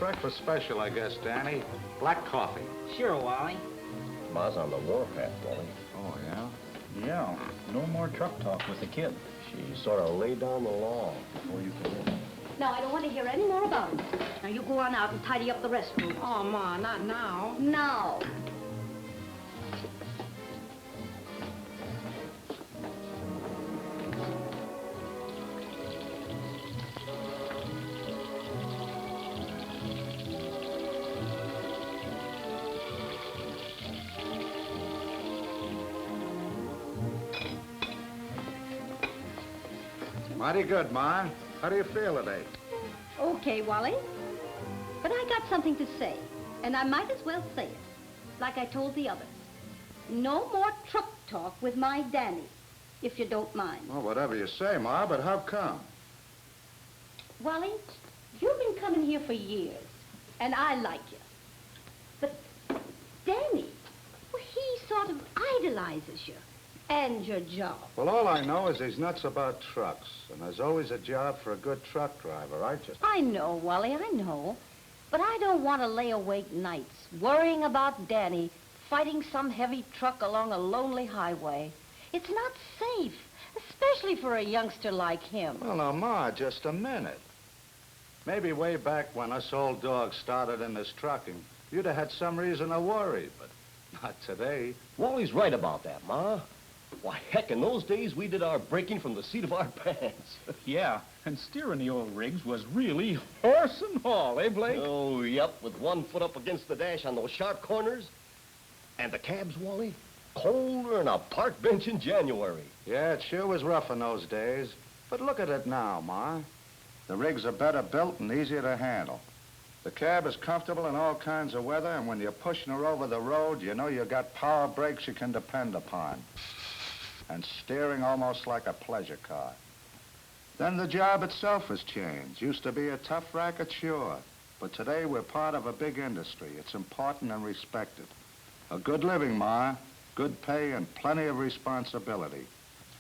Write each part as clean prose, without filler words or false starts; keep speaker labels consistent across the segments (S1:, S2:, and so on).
S1: breakfast special, I guess, Danny. Black coffee.
S2: Sure, Wally.
S3: Ma's on the warpath, Wally.
S1: Oh, yeah?
S4: Yeah, no more truck talk with the kid.
S3: She sort of laid down the law before you came in.
S5: Now, I don't want to hear any more about it. Now, you go on out and tidy up the restroom.
S2: Oh, Ma, not now.
S5: Now.
S1: Mighty good, Ma. How do you feel today?
S5: Okay, Wally. But I got something to say, and I might as well say it, like I told the others. No more truck talk with my Danny, if you don't mind.
S1: Well, whatever you say, Ma, but how come?
S5: Wally, you've been coming here for years, and I like you. But Danny, well, he sort of idolizes you and your job.
S1: Well, all I know is he's nuts about trucks, and there's always a job for a good truck driver.
S5: I know, Wally, I know. But I don't want to lay awake nights worrying about Danny fighting some heavy truck along a lonely highway. It's not safe, especially for a youngster like him.
S1: Well, now, Ma, just a minute. Maybe way back when us old dogs started in this trucking, you'd have had some reason to worry, but not today.
S3: Wally's right about that, Ma. Why, heck, in those days, we did our braking from the seat of our pants.
S4: Yeah, and steering the old rigs was really horse and haul, eh, Blake?
S3: Oh, yep, with one foot up against the dash on those sharp corners. And the cabs, Wally, colder than a park bench in January.
S1: Yeah, it sure was rough in those days. But look at it now, Ma. The rigs are better built and easier to handle. The cab is comfortable in all kinds of weather, and when you're pushing her over the road, you know you got power brakes you can depend upon. And steering almost like a pleasure car. Then the job itself has changed. Used to be a tough racket, sure. But today we're part of a big industry. It's important and respected. A good living, Ma. Good pay and plenty of responsibility.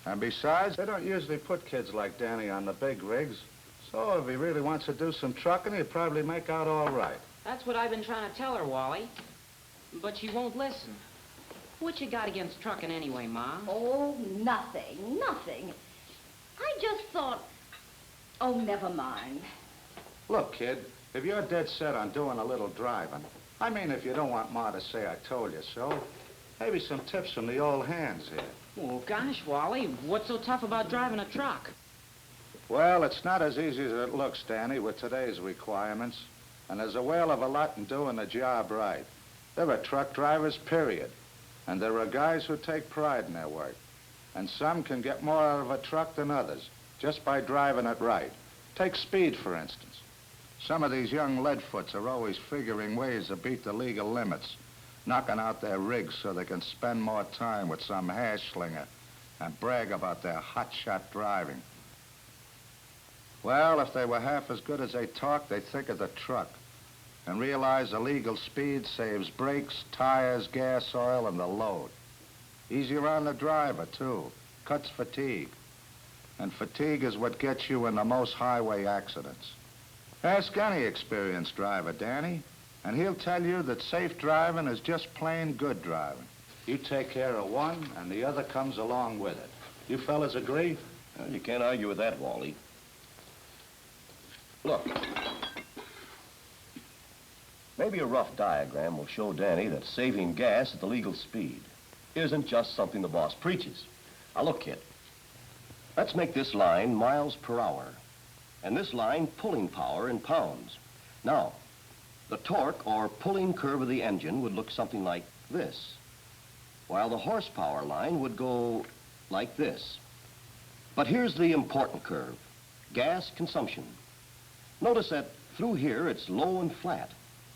S1: And besides, they don't usually put kids like Danny on the big rigs. So if he really wants to do some trucking, he'll probably make out all right.
S2: That's what I've been trying to tell her, Wally. But she won't listen. What you got against trucking anyway, Ma?
S5: Oh, nothing, nothing. I just thought, oh, never mind.
S1: Look, kid, if you're dead set on doing a little driving, I mean if you don't want Ma to say I told you so, maybe some tips from the old hands here.
S2: Oh, gosh, Wally, what's so tough about driving a truck?
S1: Well, it's not as easy as it looks, Danny, with today's requirements. And there's a whale of a lot in doing the job right. There are truck drivers, period. And there are guys who take pride in their work. And some can get more out of a truck than others, just by driving it right. Take speed, for instance. Some of these young leadfoots are always figuring ways to beat the legal limits, knocking out their rigs so they can spend more time with some hash slinger and brag about their hotshot driving. Well, if they were half as good as they talk, they'd think of the truck and realize the legal speed saves brakes, tires, gas, oil, and the load. Easier on the driver, too. Cuts fatigue. And fatigue is what gets you in the most highway accidents. Ask any experienced driver, Danny, and he'll tell you that safe driving is just plain good driving. You take care of one, and the other comes along with it. You fellas agree?
S3: Well, you can't argue with that, Wally. Look. Maybe a rough diagram will show Danny that saving gas at the legal speed isn't just something the boss preaches. Now, look, kid. Let's make this line miles per hour, and this line pulling power in pounds. Now, the torque or pulling curve of the engine would look something like this, while the horsepower line would go like this. But here's the important curve, gas consumption. Notice that through here it's low and flat.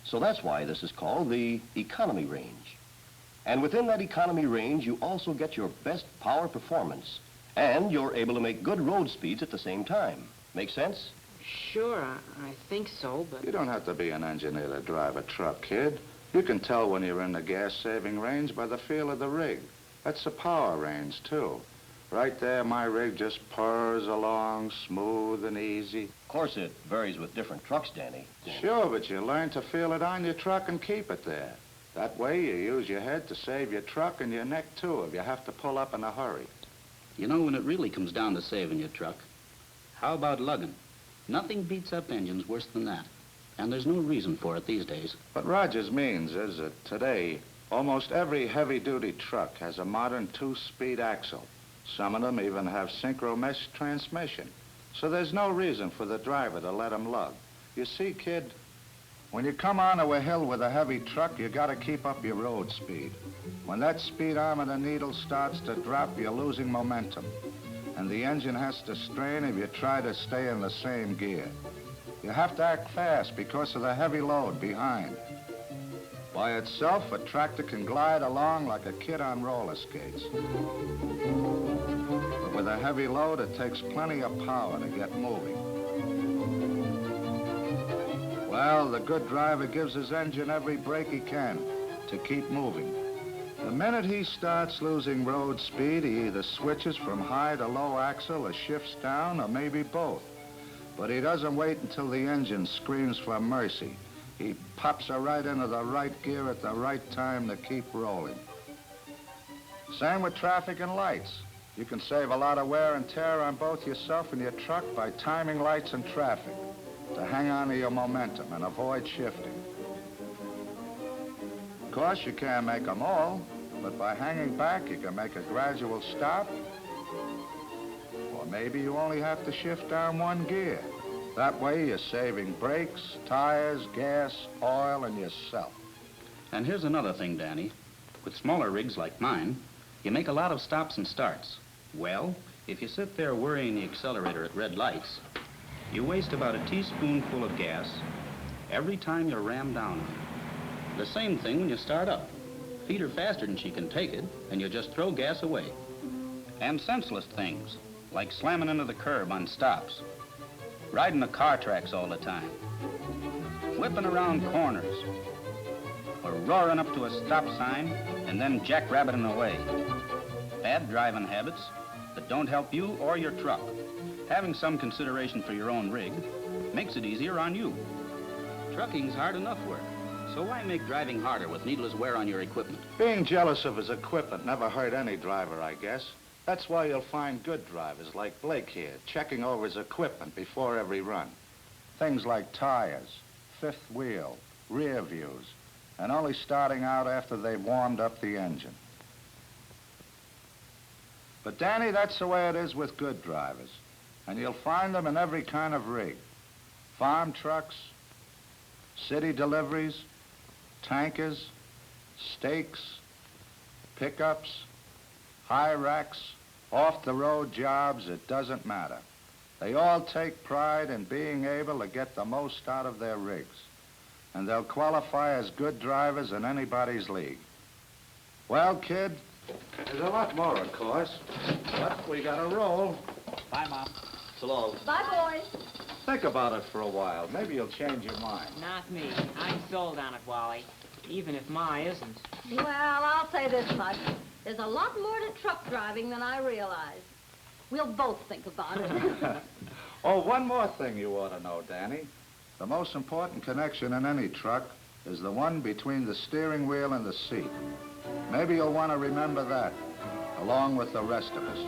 S3: So that's why this is called the economy range. And within that economy range, you also get your best power performance. And you're able to make good road speeds at the same time. Make sense?
S2: Sure, I think so, but...
S1: You don't have to be an engineer to drive a truck, kid. You can tell when you're in the gas-saving range by the feel of the rig. That's the power range, too. Right there, my rig just purrs along smooth and easy.
S3: Of course, it varies with different trucks, Danny.
S1: Sure, but you learn to feel it on your truck and keep it there. That way you use your head to save your truck and your neck, too, if you have to pull up in a hurry.
S6: You know, when it really comes down to saving your truck, how about lugging? Nothing beats up engines worse than that. And there's no reason for it these days.
S1: What Rogers means is that today, almost every heavy-duty truck has a modern two-speed axle. Some of them even have synchro-mesh transmission. So there's no reason for the driver to let them lug. You see, kid, when you come onto a hill with a heavy truck, you gotta keep up your road speed. When that speed arm of the needle starts to drop, you're losing momentum. And the engine has to strain if you try to stay in the same gear. You have to act fast because of the heavy load behind. By itself, a tractor can glide along like a kid on roller skates. But with a heavy load, it takes plenty of power to get moving. Well, the good driver gives his engine every brake he can to keep moving. The minute he starts losing road speed, he either switches from high to low axle or shifts down, or maybe both. But he doesn't wait until the engine screams for mercy. He pops her right into the right gear at the right time to keep rolling. Same with traffic and lights. You can save a lot of wear and tear on both yourself and your truck by timing lights and traffic to hang on to your momentum and avoid shifting. Of course, you can't make them all, but by hanging back, you can make a gradual stop. Or maybe you only have to shift down one gear. That way, you're saving brakes, tires, gas, oil, and yourself.
S6: And here's another thing, Danny. With smaller rigs like mine, you make a lot of stops and starts. Well, if you sit there worrying the accelerator at red lights, you waste about a teaspoonful of gas every time you ram down on it. The same thing when you start up. Feed her faster than she can take it, and you just throw gas away. And senseless things, like slamming into the curb on stops, riding the car tracks all the time, flipping around corners, or roaring up to a stop sign and then jackrabbiting away. Bad driving habits that don't help you or your truck. Having some consideration for your own rig makes it easier on you. Trucking's hard enough work, so why make driving harder with needless wear on your equipment?
S1: Being jealous of his equipment never hurt any driver, I guess. That's why you'll find good drivers like Blake here, checking over his equipment before every run. Things like tires, fifth wheel, rear views, and only starting out after they've warmed up the engine. But Danny, that's the way it is with good drivers. And you'll find them in every kind of rig. Farm trucks, city deliveries, tankers, stakes, pickups, high racks, off-the-road jobs, it doesn't matter. They all take pride in being able to get the most out of their rigs. And they'll qualify as good drivers in anybody's league. Well, kid, there's a lot more, of course, but we gotta roll.
S6: Bye, Mom.
S3: So long.
S5: Bye, boys.
S1: Think about it for a while. Maybe you'll change your mind.
S2: Not me. I'm sold on it, Wally. Even if Ma isn't.
S5: Well, I'll say this much. There's a lot more to truck driving than I realized. We'll both think about it.
S1: Oh, one more thing you ought to know, Danny. The most important connection in any truck is the one between the steering wheel and the seat. Maybe you'll want to remember that, along with the rest of us.